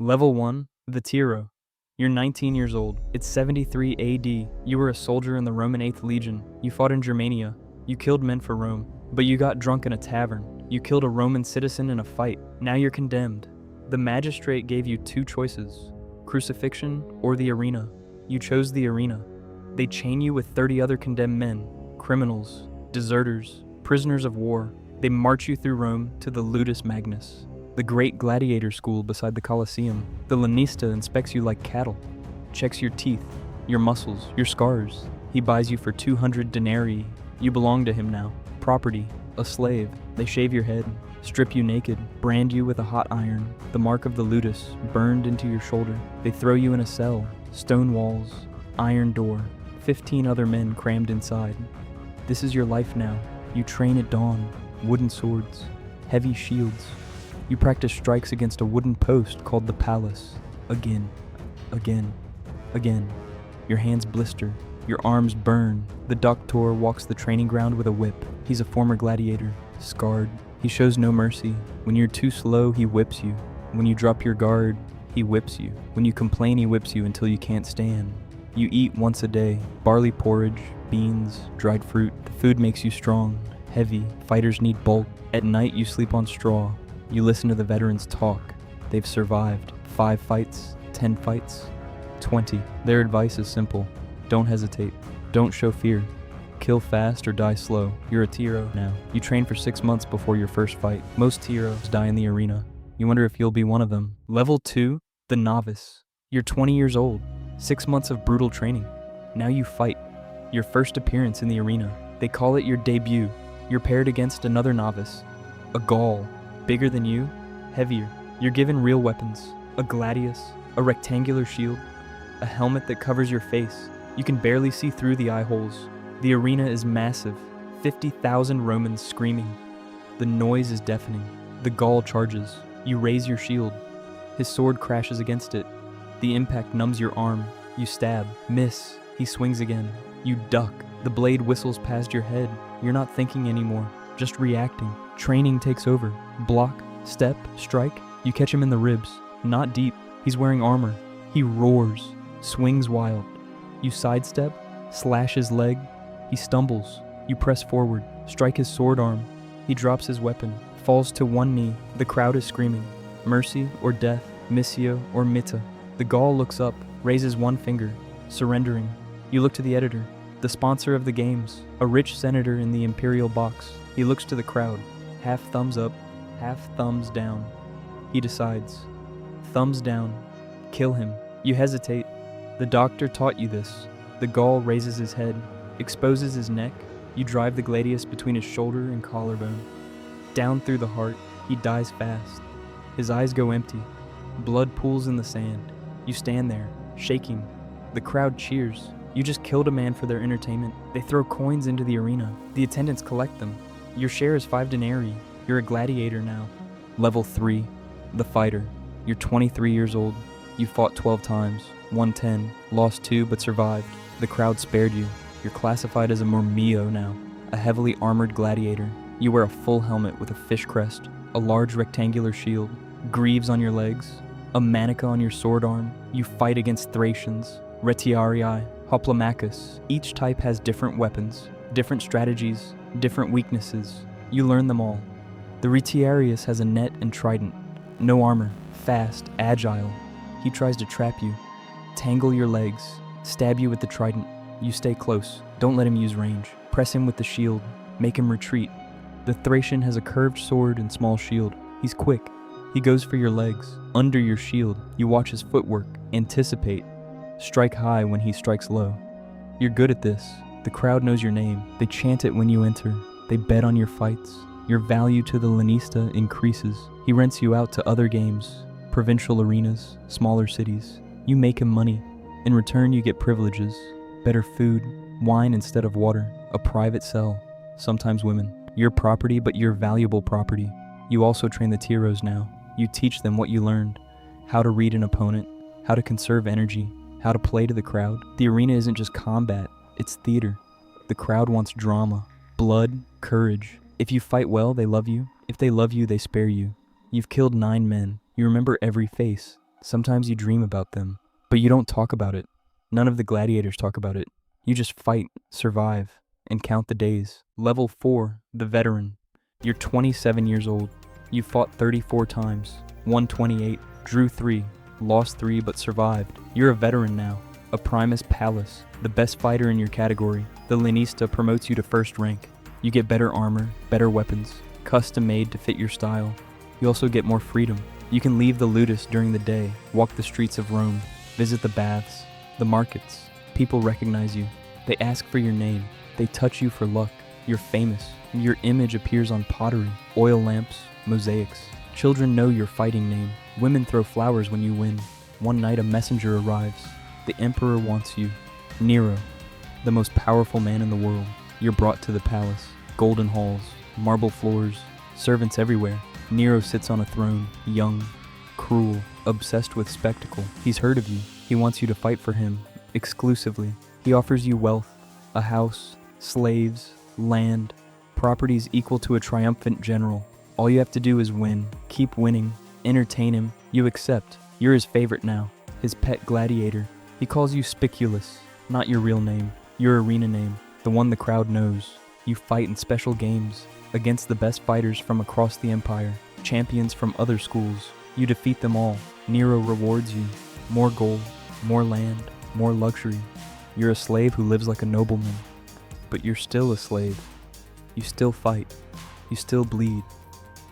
Level 1, the Tiro. You're 19 years old. It's 73 AD. You were a soldier in the Roman 8th Legion. You fought in Germania. You killed men for Rome. But you got drunk in a tavern. You killed a Roman citizen in a fight. Now you're condemned. The magistrate gave you two choices: crucifixion or the arena. You chose the arena. They chain you with 30 other condemned men, criminals, deserters, prisoners of war. They march you through Rome to the Ludus Magnus, the great gladiator school beside the Colosseum. The lanista inspects you like cattle, checks your teeth, your muscles, your scars. He buys you for 200 denarii. You belong to him now. Property, a slave. They shave your head, strip you naked, brand you with a hot iron, the mark of the ludus burned into your shoulder. They throw you in a cell, stone walls, iron door, 15 other men crammed inside. This is your life now. You train at dawn, wooden swords, heavy shields. You practice strikes against a wooden post called the palace. Again, again, again. Your hands blister, your arms burn. The doctor walks the training ground with a whip. He's a former gladiator, scarred. He shows no mercy. When you're too slow, he whips you. When you drop your guard, he whips you. When you complain, he whips you until you can't stand. You eat once a day, barley porridge, beans, dried fruit. The food makes you strong, heavy. Fighters need bulk. At night, you sleep on straw. You listen to the veterans talk. They've survived 5 fights, 10 fights, 20. Their advice is simple. Don't hesitate. Don't show fear. Kill fast or die slow. You're a Tiro now. You train for 6 months before your first fight. Most Tiros die in the arena. You wonder if you'll be one of them. Level 2, the Novice. You're 20 years old. 6 months of brutal training. Now you fight. Your first appearance in the arena. They call it your debut. You're paired against another novice. A Gaul. Bigger than you, heavier. You're given real weapons. A gladius, a rectangular shield, a helmet that covers your face. You can barely see through the eye holes. The arena is massive. 50,000 Romans screaming. The noise is deafening. The Gaul charges. You raise your shield. His sword crashes against it. The impact numbs your arm. You stab. Miss. He swings again. You duck. The blade whistles past your head. You're not thinking anymore, just reacting. Training takes over. Block, step, strike. You catch him in the ribs. Not deep. He's wearing armor. He roars, swings wild. You sidestep, slash his leg. He stumbles. You press forward, strike his sword arm. He drops his weapon, falls to one knee. The crowd is screaming. Mercy or death, missio or mitta. The Gaul looks up, raises one finger, surrendering. You look to the editor, the sponsor of the games, a rich senator in the imperial box. He looks to the crowd, half thumbs up, half thumbs down. He decides. Thumbs down. Kill him. You hesitate. The doctor taught you this. The Gaul raises his head, exposes his neck. You drive the gladius between his shoulder and collarbone. Down through the heart. He dies fast. His eyes go empty. Blood pools in the sand. You stand there, shaking. The crowd cheers. You just killed a man for their entertainment. They throw coins into the arena. The attendants collect them. Your share is 5 denarii. You're a gladiator now. Level 3, the Fighter. You're 23 years old. You fought 12 times, won 10, lost 2 but survived. The crowd spared you. You're classified as a Murmillo now, a heavily armored gladiator. You wear a full helmet with a fish crest, a large rectangular shield, greaves on your legs, a manica on your sword arm. You fight against Thracians, Retiarii, Hoplomachus. Each type has different weapons, different strategies, different weaknesses. You learn them all. The Retiarius has a net and trident. No armor, fast, agile. He tries to trap you, tangle your legs, stab you with the trident. You stay close, don't let him use range. Press him with the shield, make him retreat. The Thracian has a curved sword and small shield. He's quick. He goes for your legs, under your shield. You watch his footwork, anticipate. Strike high when he strikes low. You're good at this. The crowd knows your name. They chant it when you enter. They bet on your fights. Your value to the lanista increases. He rents you out to other games, provincial arenas, smaller cities. You make him money. In return, you get privileges, better food, wine instead of water, a private cell, sometimes women. Your property, but your valuable property. You also train the Tiros now. You teach them what you learned, how to read an opponent, how to conserve energy, how to play to the crowd. The arena isn't just combat, it's theater. The crowd wants drama, blood, courage. If you fight well, they love you. If they love you, they spare you. You've killed 9 men. You remember every face. Sometimes you dream about them, but you don't talk about it. None of the gladiators talk about it. You just fight, survive, and count the days. Level 4, the veteran. You're 27 years old. You fought 34 times, won 28, drew 3, lost 3 but survived. You're a veteran now, a Primus Palus, the best fighter in your category. The Lanista promotes you to first rank. You get better armor, better weapons, custom made to fit your style. You also get more freedom. You can leave the ludus during the day, walk the streets of Rome, visit the baths, the markets. People recognize you. They ask for your name. They touch you for luck. You're famous. Your image appears on pottery, oil lamps, mosaics. Children know your fighting name. Women throw flowers when you win. One night a messenger arrives. The emperor wants you. Nero, the most powerful man in the world. You're brought to the palace. Golden halls, marble floors, servants everywhere. Nero sits on a throne, young, cruel, obsessed with spectacle. He's heard of you. He wants you to fight for him, exclusively. He offers you wealth, a house, slaves, land, properties equal to a triumphant general. All you have to do is win, keep winning, entertain him. You accept. You're his favorite now, his pet gladiator. He calls you Spiculus, not your real name, your arena name, the one the crowd knows. You fight in special games against the best fighters from across the empire, champions from other schools. You defeat them all. Nero rewards you. More gold, more land, more luxury. You're a slave who lives like a nobleman, but you're still a slave. You still fight, you still bleed,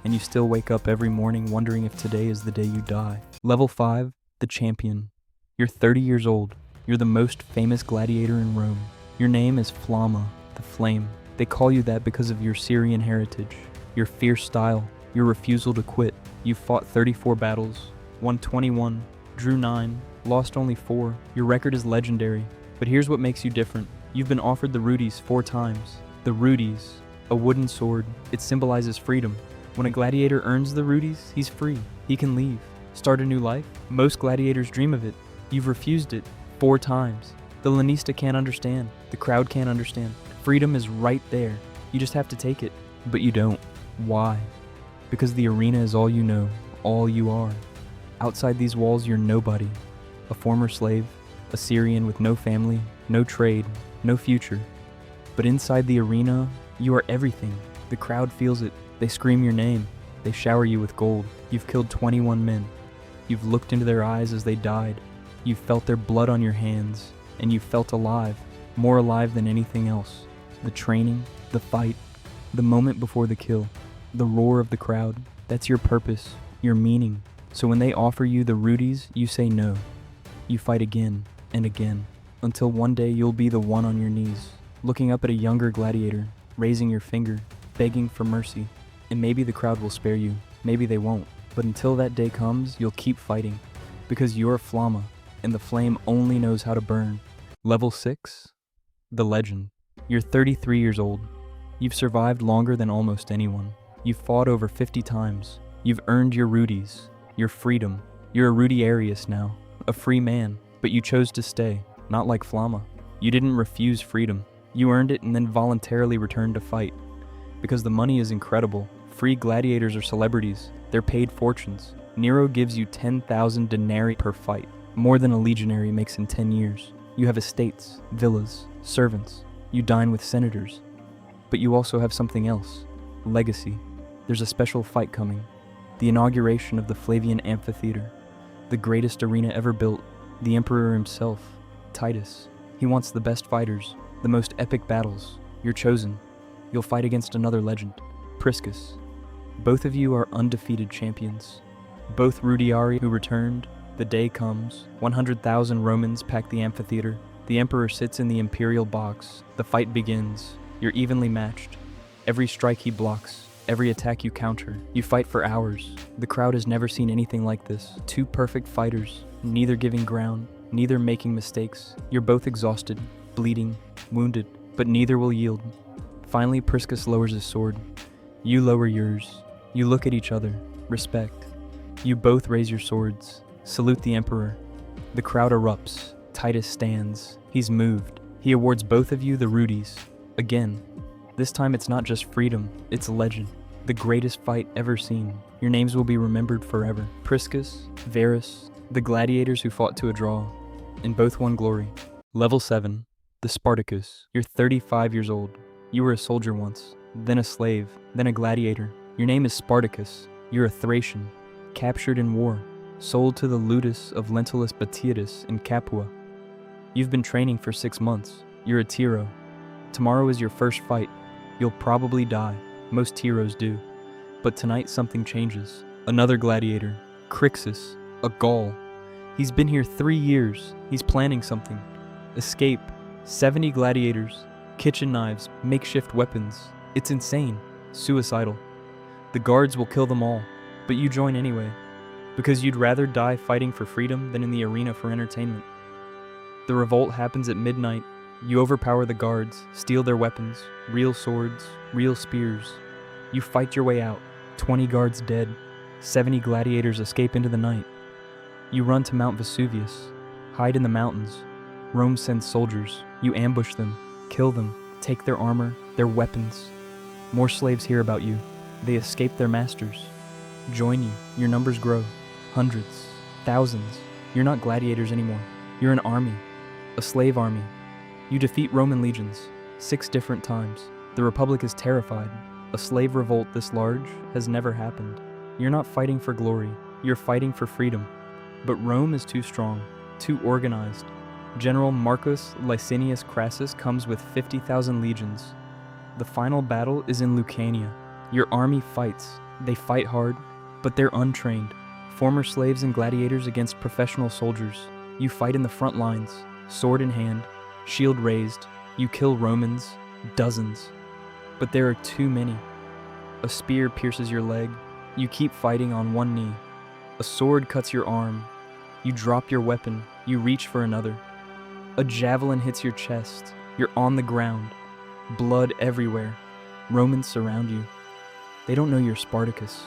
and you still wake up every morning wondering if today is the day you die. Level 5, the champion. You're 30 years old. You're the most famous gladiator in Rome. Your name is Flama, the Flame. They call you that because of your Syrian heritage, your fierce style, your refusal to quit. You fought 34 battles, won 21, drew 9, lost only 4. Your record is legendary. But here's what makes you different. You've been offered the Rudis 4 times. The Rudis, a wooden sword. It symbolizes freedom. When a gladiator earns the Rudis, he's free. He can leave, start a new life. Most gladiators dream of it. You've refused it 4 times. The Lanista can't understand. The crowd can't understand. Freedom is right there. You just have to take it. But you don't. Why? Because the arena is all you know, all you are. Outside these walls, you're nobody. A former slave, a Syrian with no family, no trade, no future. But inside the arena, you are everything. The crowd feels it. They scream your name. They shower you with gold. You've killed 21 men. You've looked into their eyes as they died. You've felt their blood on your hands, and you felt alive, more alive than anything else. The training, the fight, the moment before the kill, the roar of the crowd, that's your purpose, your meaning. So when they offer you the Rudis, you say no. You fight again and again, until one day you'll be the one on your knees, looking up at a younger gladiator, raising your finger, begging for mercy. And maybe the crowd will spare you, maybe they won't. But until that day comes, you'll keep fighting, because you're Flama, and the flame only knows how to burn. Level 6, the legend. You're 33 years old. You've survived longer than almost anyone. You've fought over 50 times. You've earned your Rudis, your freedom. You're a Rudiarius now, a free man, but you chose to stay, not like Flama. You didn't refuse freedom. You earned it and then voluntarily returned to fight. Because the money is incredible. Free gladiators are celebrities. They're paid fortunes. Nero gives you 10,000 denarii per fight, more than a legionary makes in 10 years. You have estates, villas, servants. You dine with senators. But you also have something else, legacy. There's a special fight coming, the inauguration of the Flavian Amphitheater, the greatest arena ever built, the emperor himself, Titus. He wants the best fighters, the most epic battles. You're chosen. You'll fight against another legend, Priscus. Both of you are undefeated champions. Both Rudiari who returned. The day comes. 100,000 Romans pack the amphitheater. The emperor sits in the imperial box. The fight begins. You're evenly matched. Every strike he blocks, every attack you counter. You fight for hours. The crowd has never seen anything like this. 2 perfect fighters, neither giving ground, neither making mistakes. You're both exhausted, bleeding, wounded, but neither will yield. Finally, Priscus lowers his sword. You lower yours. You look at each other. Respect. You both raise your swords. Salute the emperor. The crowd erupts. Titus stands. He's moved. He awards both of you the Rudis. Again. This time it's not just freedom, it's legend. The greatest fight ever seen. Your names will be remembered forever. Priscus, Varus, The gladiators who fought to a draw, and both won glory. Level 7, the Spartacus. You're 35 years old. You were a soldier once, then a slave, then a gladiator. Your name is Spartacus. You're a Thracian, captured in war, sold to the ludus of Lentulus Batiatus in Capua. You've been training for 6 months. You're a Tiro. Tomorrow is your first fight. You'll probably die. Most heroes do. But tonight something changes. Another gladiator, Crixus, a Gaul. He's been here 3 years. He's planning something. Escape. 70 gladiators. Kitchen knives, makeshift weapons. It's insane. Suicidal. The guards will kill them all, but you join anyway, because you'd rather die fighting for freedom than in the arena for entertainment. The revolt happens at midnight. You overpower the guards, steal their weapons, real swords, real spears. You fight your way out. 20 guards dead. 70 gladiators escape into the night. You run to Mount Vesuvius, hide in the mountains. Rome sends soldiers. You ambush them, kill them, take their armor, their weapons. More slaves hear about you. They escape their masters. Join you. Your numbers grow. Hundreds, thousands. You're not gladiators anymore. You're an army, a slave army. You defeat Roman legions 6 different times. The Republic is terrified. A slave revolt this large has never happened. You're not fighting for glory. You're fighting for freedom. But Rome is too strong, too organized. General Marcus Licinius Crassus comes with 50,000 legions. The final battle is in Lucania. Your army fights. They fight hard, but they're untrained. Former slaves and gladiators against professional soldiers. You fight in the front lines, sword in hand, shield raised. You kill Romans, dozens. But there are too many. A spear pierces your leg. You keep fighting on one knee. A sword cuts your arm. You drop your weapon. You reach for another. A javelin hits your chest. You're on the ground. Blood everywhere. Romans surround you. They don't know you're Spartacus.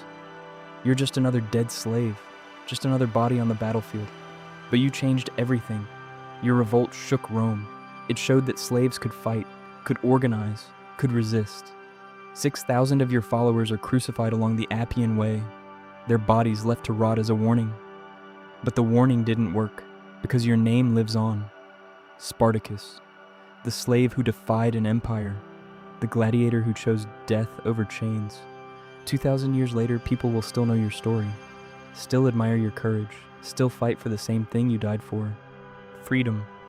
You're just another dead slave, just another body on the battlefield. But you changed everything. Your revolt shook Rome. It showed that slaves could fight, could organize, could resist. 6,000 of your followers are crucified along the Appian Way, their bodies left to rot as a warning. But the warning didn't work, because your name lives on. Spartacus, the slave who defied an empire, the gladiator who chose death over chains. 2,000 years later, people will still know your story, still admire your courage, still fight for the same thing you died for: freedom.